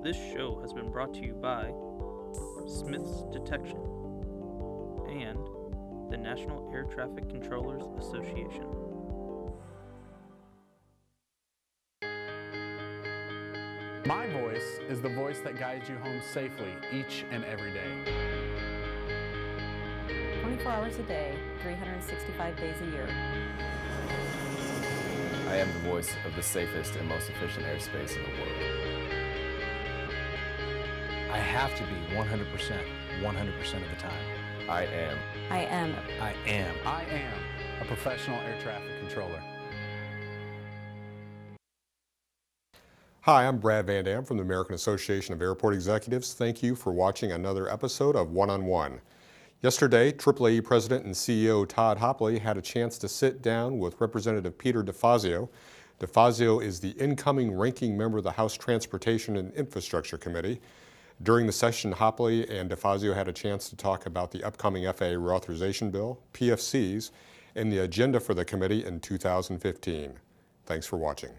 This show has been brought to you by Smith's Detection and the National Air Traffic Controllers Association. My voice is the voice that guides you home safely each and every day. 24 hours a day, 365 days a year. I am the voice of the safest and most efficient airspace in the world. I have to be 100% of the time. I am. I am. I am. I am a professional air traffic controller. Hi, I'm Brad Van Dam from the American Association of Airport Executives. Thank you for watching another episode of One-on-One. Yesterday, AAAE President and CEO Todd Hauptli had a chance to sit down with Representative Peter DeFazio. DeFazio is the incoming ranking member of the House Transportation and Infrastructure Committee. During the session, Hauptli and DeFazio had a chance to talk about the upcoming FAA reauthorization bill, PFCs, and the agenda for the committee in 2015. Thanks for watching.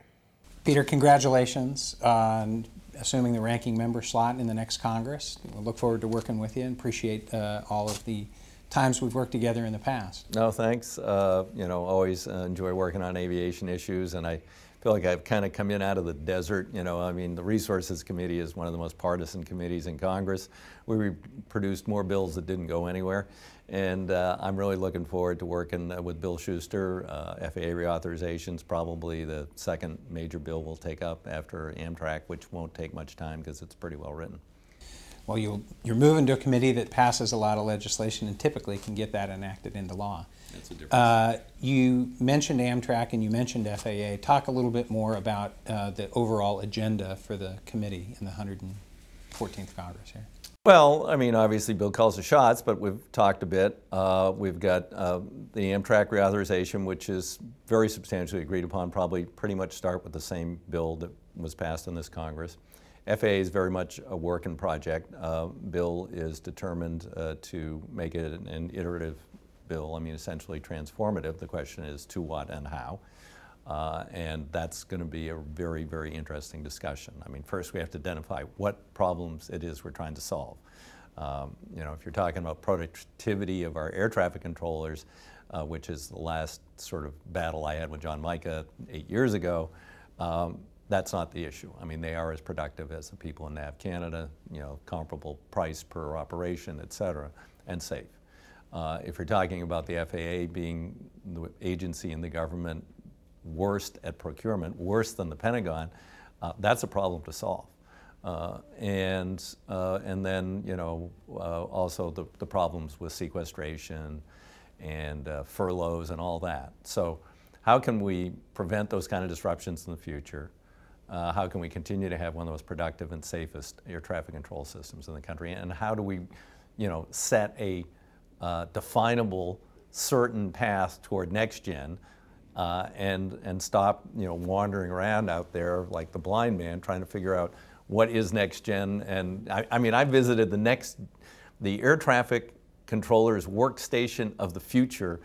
Peter, congratulations on assuming the ranking member slot in the next Congress. We'll look forward to working with you and appreciate all of the times we've worked together in the past. No, thanks. Always enjoy working on aviation issues, and I feel like I've kind of come in out of the desert. The Resources Committee is one of the most partisan committees in Congress. We produced more bills that didn't go anywhere. And I'm really looking forward to working with Bill Schuster. FAA reauthorization's probably the second major bill we'll take up after Amtrak, which won't take much time because it's pretty well written. Well, you're moving to a committee that passes a lot of legislation and typically can get that enacted into law. That's a difference. You mentioned Amtrak and you mentioned FAA. Talk a little bit more about the overall agenda for the committee in the 114th Congress here. Well, obviously Bill calls the shots, but we've talked a bit. We've got the Amtrak reauthorization, which is very substantially agreed upon, probably pretty much start with the same bill that was passed in this Congress. FAA is very much a working project. Bill is determined to make it an iterative bill, essentially transformative. The question is to what and how. And that's going to be a very, very interesting discussion. First we have to identify what problems it is we're trying to solve. If you're talking about productivity of our air traffic controllers, which is the last sort of battle I had with John Mica 8 years ago, that's not the issue. They are as productive as the people in NAV Canada, comparable price per operation, et cetera, and safe. If you're talking about the FAA being the agency in the government worst at procurement, worse than the Pentagon, that's a problem to solve. And then, also the problems with sequestration and furloughs and all that. So how can we prevent those kind of disruptions in the future? How can we continue to have one of the most productive and safest air traffic control systems in the country? And how do we, set a definable, certain path toward next gen and stop, wandering around out there like the blind man trying to figure out what is next gen. And I visited the air traffic controllers workstation of the future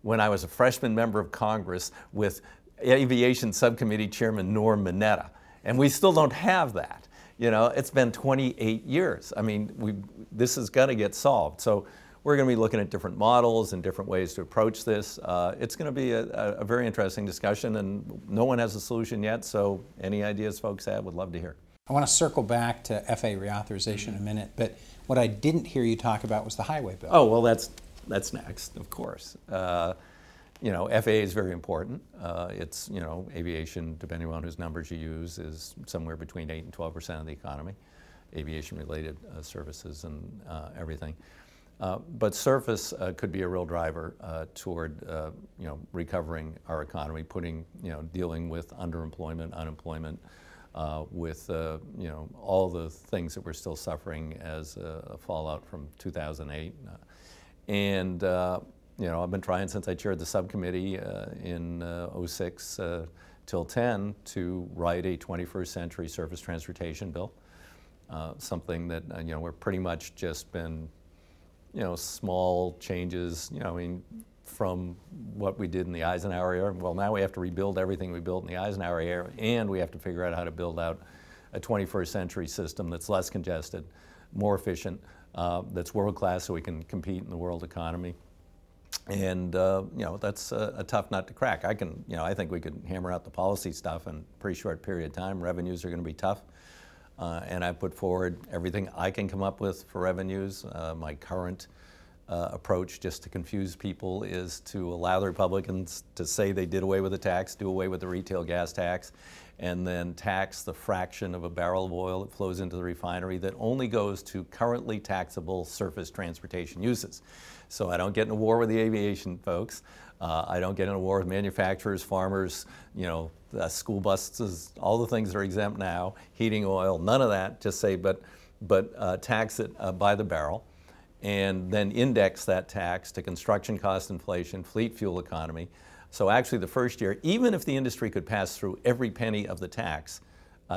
when I was a freshman member of Congress with Aviation Subcommittee Chairman Norm Mineta. And we still don't have that. It's been 28 years. This is going to get solved. So we're going to be looking at different models and different ways to approach this. It's going to be a very interesting discussion, and no one has a solution yet, so any ideas folks have, would love to hear. I want to circle back to FAA reauthorization in a minute, but what I didn't hear you talk about was the highway bill. Oh, well, that's next, of course. FAA is very important. It's, aviation, depending on whose numbers you use, is somewhere between 8 and 12% of the economy, aviation-related services and everything. But surface could be a real driver toward recovering our economy, dealing with underemployment, unemployment, with all the things that we're still suffering as a fallout from 2008. I've been trying since I chaired the subcommittee in 06 till 10 to write a 21st century surface transportation bill, something that we're pretty much just been small changes, from what we did in the Eisenhower era. Well, now we have to rebuild everything we built in the Eisenhower era, and we have to figure out how to build out a 21st century system that's less congested, more efficient, that's world-class so we can compete in the world economy. And that's a tough nut to crack. I think we could hammer out the policy stuff in a pretty short period of time. Revenues are going to be tough. And I put forward everything I can come up with for revenues. My current approach, just to confuse people, is to allow the Republicans to say they did away with the tax, do away with the retail gas tax, and then tax the fraction of a barrel of oil that flows into the refinery that only goes to currently taxable surface transportation uses. So I don't get in a war with the aviation folks. I don't get in a war with manufacturers, farmers, school buses, all the things that are exempt now, heating oil, none of that. Just say, but tax it by the barrel, and then index that tax to construction cost inflation, fleet fuel economy. So actually the first year, even if the industry could pass through every penny of the tax,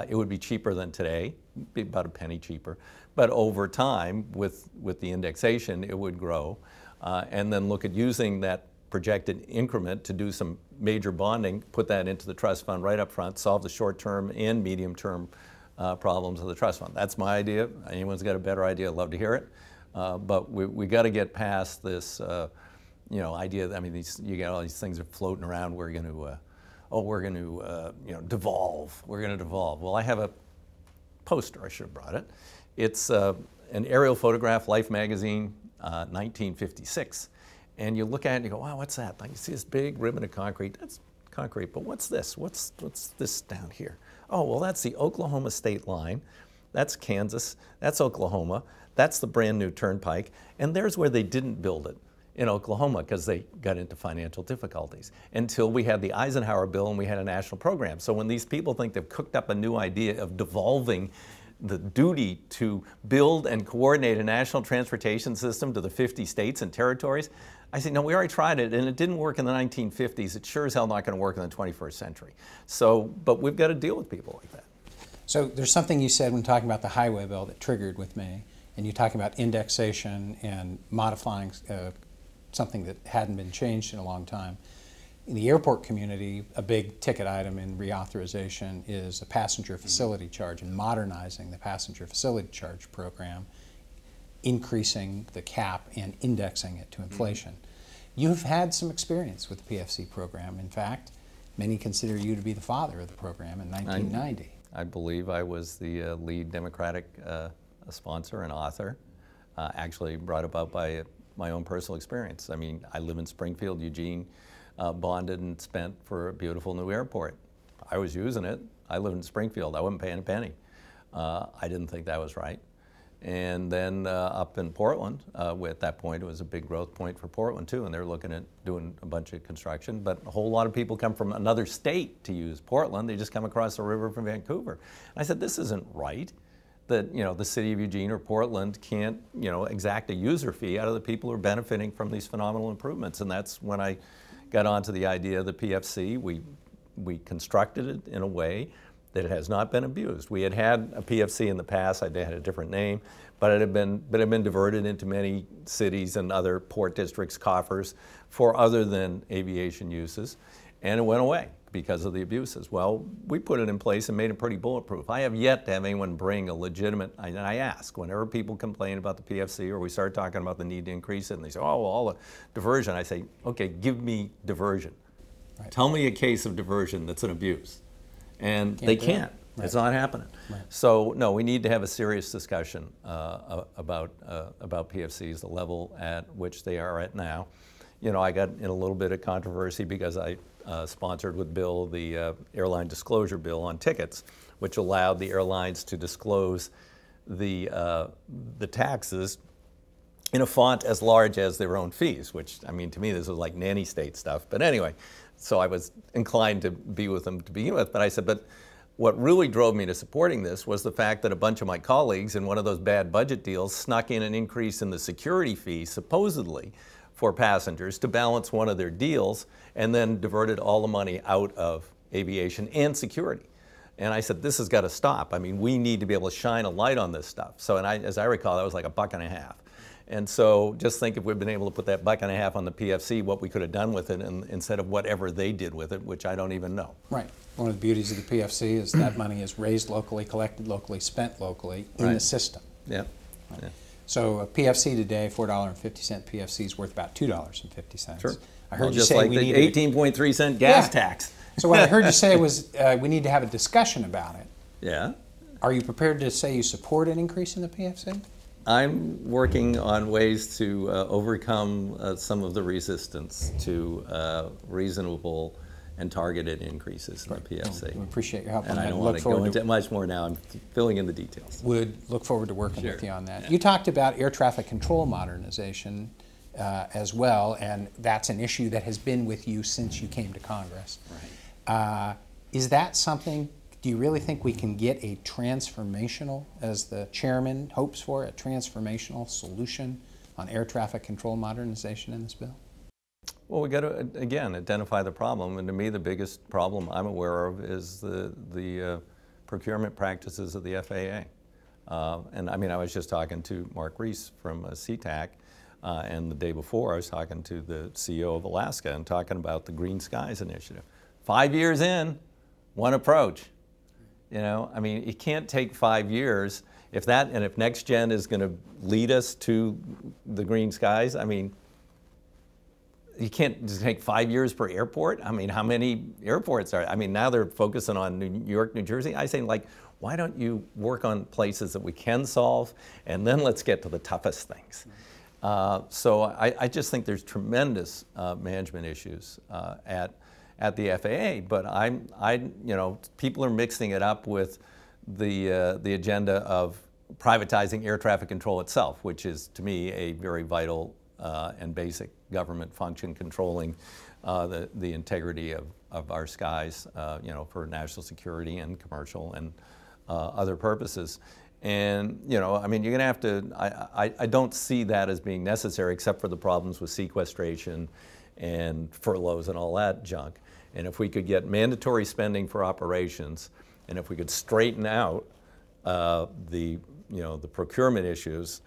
it would be cheaper than today, be about a penny cheaper. But over time, with the indexation, it would grow. And then look at using that projected increment to do some major bonding, put that into the trust fund right up front, solve the short-term and medium-term problems of the trust fund. That's my idea. Anyone's got a better idea, I'd love to hear it. But we got to get past this idea. I mean, you get all these things are floating around. We're going to devolve. We're going to devolve. Well, I have a poster. I should have brought it. It's an aerial photograph, Life magazine, 1956. And you look at it and you go, wow, what's that? Like, you see this big ribbon of concrete. That's concrete, but what's this? What's this down here? Oh, well, that's the Oklahoma state line. That's Kansas. That's Oklahoma. That's the brand new turnpike. And there's where they didn't build it, in Oklahoma, because they got into financial difficulties, until we had the Eisenhower bill and we had a national program. So when these people think they've cooked up a new idea of devolving the duty to build and coordinate a national transportation system to the 50 states and territories, I say, no, we already tried it, and it didn't work in the 1950s. It's sure as hell not going to work in the 21st century. So, but we've got to deal with people like that. So there's something you said when talking about the highway bill that triggered with me, and you're talking about indexation and modifying something that hadn't been changed in a long time. In the airport community, a big ticket item in reauthorization is a passenger facility charge, and modernizing the passenger facility charge program, increasing the cap and indexing it to inflation. You've had some experience with the PFC program. In fact, many consider you to be the father of the program in 1990. I believe I was the lead Democratic sponsor and author, actually brought about by my own personal experience. I mean, I live in Springfield, Eugene, bonded and spent for a beautiful new airport. I was using it. I live in Springfield. I wasn't paying a penny. I didn't think that was right. And then up in Portland, at that point, it was a big growth point for Portland too, and they're looking at doing a bunch of construction. But a whole lot of people come from another state to use Portland. They just come across the river from Vancouver. And I said, this isn't right. That the city of Eugene or Portland can't exact a user fee out of the people who are benefiting from these phenomenal improvements. And that's when I got onto the idea of the PFC. We constructed it in a way that it has not been abused. We had a PFC in the past. They had a different name, but it had been diverted into many cities and other port districts' coffers for other than aviation uses, and it went away because of the abuses. Well, we put it in place and made it pretty bulletproof. I have yet to have anyone bring a legitimate, and I ask, whenever people complain about the PFC or we start talking about the need to increase it, and they say, oh, well, all the diversion, I say, okay, give me diversion. Right. Tell me a case of diversion that's an abuse. And they can't. Right. It's not happening. Right. So no, we need to have a serious discussion about PFCs, the level at which they are at now. I got in a little bit of controversy because I sponsored with Bill the airline disclosure bill on tickets, which allowed the airlines to disclose the taxes in a font as large as their own fees, which, I mean, to me, this was like nanny state stuff. But anyway, so I was inclined to be with them to begin with. But I said, but what really drove me to supporting this was the fact that a bunch of my colleagues in one of those bad budget deals snuck in an increase in the security fee, supposedly, for passengers to balance one of their deals, and then diverted all the money out of aviation and security. And I said, this has got to stop. I mean, we need to be able to shine a light on this stuff. So, as I recall, that was like $1.50. And so just think if we'd been able to put that $1.50 on the PFC, what we could have done with it instead of whatever they did with it, which I don't even know. Right. One of the beauties of the PFC is that money is raised locally, collected locally, spent locally in the system. Yeah. Right. Yeah. So a PFC today, $4.50 PFC is worth about $2.50. Sure. I heard you just say like we the need 18.3 cent gas Yeah. tax. So what I heard you say was we need to have a discussion about it. Yeah. Are you prepared to say you support an increase in the PFC? I'm working on ways to overcome some of the resistance to reasonable and targeted increases in the PFC. We appreciate your help on And that. I don't want to go into much more now. I'm filling in the details. Would look forward to working with Sure. you on that. Yeah. You talked about air traffic control modernization as well, and that's an issue that has been with you since you came to Congress. Right. Is that something, do you really think we can get a transformational, as the chairman hopes for, a transformational solution on air traffic control modernization in this bill? Well, we got to, again, identify the problem. And to me, the biggest problem I'm aware of is the procurement practices of the FAA. And I mean, I was just talking to Mark Reese from CTAC, and the day before I was talking to the CEO of Alaska and talking about the Green Skies Initiative. 5 years in, one approach. You know, I mean, it can't take 5 years. If Next Gen is going to lead us to the Green Skies, I mean, you can't just take 5 years per airport. I mean, how many airports are? I mean, now they're focusing on New York, New Jersey. I say, like, why don't you work on places that we can solve, and then let's get to the toughest things. So I just think there's tremendous management issues at the FAA. But you know, people are mixing it up with the agenda of privatizing air traffic control itself, which is, to me, a very vital and basic government function controlling the integrity of our skies, you know, for national security and commercial and other purposes. And, you know, I mean, you're going to have to, I don't see that as being necessary except for the problems with sequestration and furloughs and all that junk. And if we could get mandatory spending for operations, and if we could straighten out the procurement issues,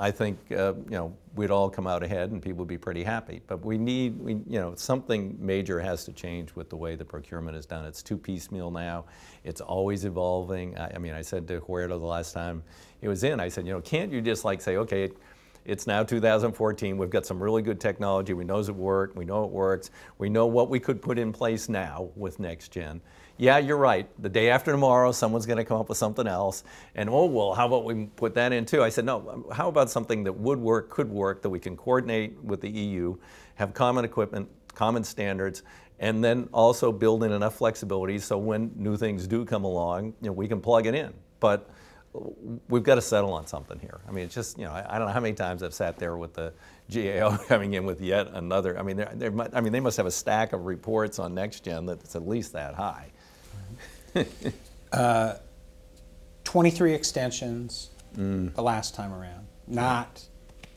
I think you know, we'd all come out ahead and people would be pretty happy. But you know, something major has to change with the way the procurement is done. It's too piecemeal now. It's always evolving. I mean, I said to Huerta the last time he was in, I said, you know, can't you just like say, okay, it's now 2014, we've got some really good technology, we know it works, we know it works, we know what we could put in place now with Next Gen. Yeah, you're right, the day after tomorrow, someone's gonna come up with something else, and oh, well, how about we put that in too? I said, no, how about something that would work, could work, that we can coordinate with the EU, have common equipment, common standards, and then also build in enough flexibility so when new things do come along, you know, we can plug it in. But we've got to settle on something here. I mean, it's just, you know, I don't know how many times I've sat there with the GAO coming in with yet another. I mean, they must have a stack of reports on Next Gen that's at least that high. 23 extensions the last time around, not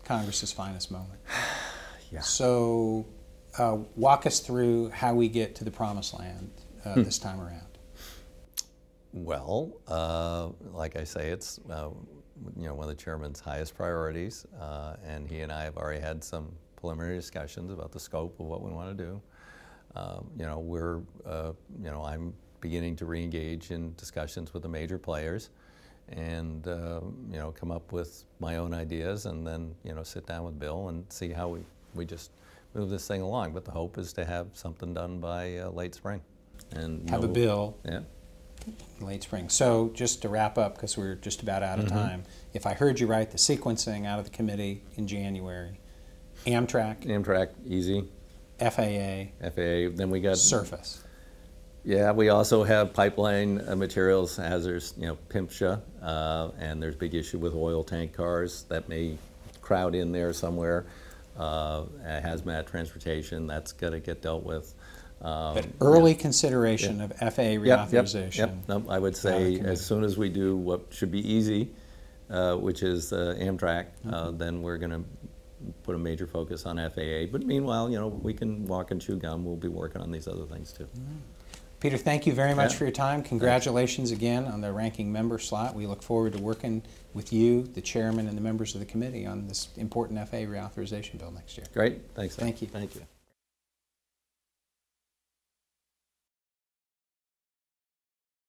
Congress's finest moment. Yeah. So walk us through how we get to the promised land this time around. Well, like I say, it's you know, one of the chairman's highest priorities, and he and I have already had some preliminary discussions about the scope of what we want to do. You know, you know, I'm beginning to re-engage in discussions with the major players, and you know, come up with my own ideas, and then, you know, sit down with Bill and see how we just move this thing along. But the hope is to have something done by late spring, and Have a bill. Yeah. Late spring. So just to wrap up, because we're just about out of time, if I heard you right, the sequencing out of the committee in January, Amtrak, easy. FAA, then we got surface. Yeah, we also have pipeline materials hazards, you know, PIMPSHA, and there's a big issue with oil tank cars that may crowd in there somewhere. Hazmat transportation, that's got to get dealt with. But early consideration of FAA reauthorization. Yep. No, I would say as soon as we do what should be easy, which is Amtrak, then we're going to put a major focus on FAA. But meanwhile, you know, we can walk and chew gum. We'll be working on these other things too. Peter, thank you very much Yeah. for your time. Congratulations again on the ranking member slot. We look forward to working with you, the chairman, and the members of the committee on this important FAA reauthorization bill next year. Great. Thanks. Thank you. Thank you.